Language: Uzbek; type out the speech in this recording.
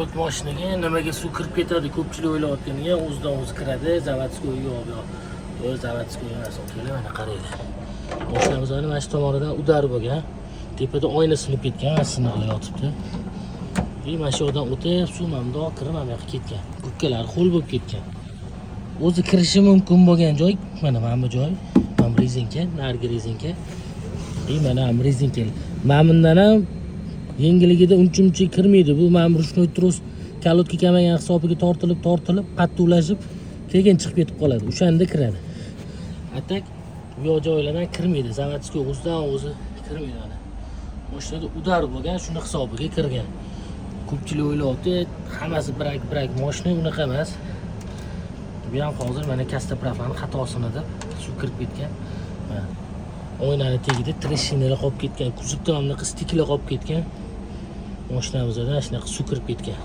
Mashinaga nimaga suv kirib ketadi, ko'pchilik o'ylayotganiga o'zidan o'zi kiradi, zavodskoy yo'q. Zavodskoy emas, keling mana qaranglar. Mashinamiz mana shu tomonidan udar bo'lgan. Tepada oyna sinib ketgan, sinib yotibdi. Mana shu yoqdan o'tib, suv mamdo kirib mana yoqqa ketgan. Gubkalar ho'l bo'lib ketgan. O'zi kirishi mumkin bo'lgan joy mana bu joy. Mana rezinka, narigi rezinka. Mana ham rezinka. Mana bundan ham yengilligida uncha kirmaydi. Bu mana ruchnoy tros kalotka kelmagan hisobiga tortilib, qattiqlashib, keyin chiqib ketib qoladi. O'shanda kiradi. Atak bu yoq joylardan kirmaydi. Zavodskoy o'zidan o'zi kirmaydi mana. Mashinada udar bo'lgan, shuni hisobiga kirgan. Ko'pchilik o'ylayapti, hammasi birak mashina, unaqa emas. Bu ham hozir mana kastaprafani xatosini deb suv kirib ketgan. Oynani tagida treshinalar qolib ketgan, kuzovda ham bunaqa stiklar qolib ketgan. Mashinamizda shunaqa suv kirib ketgan.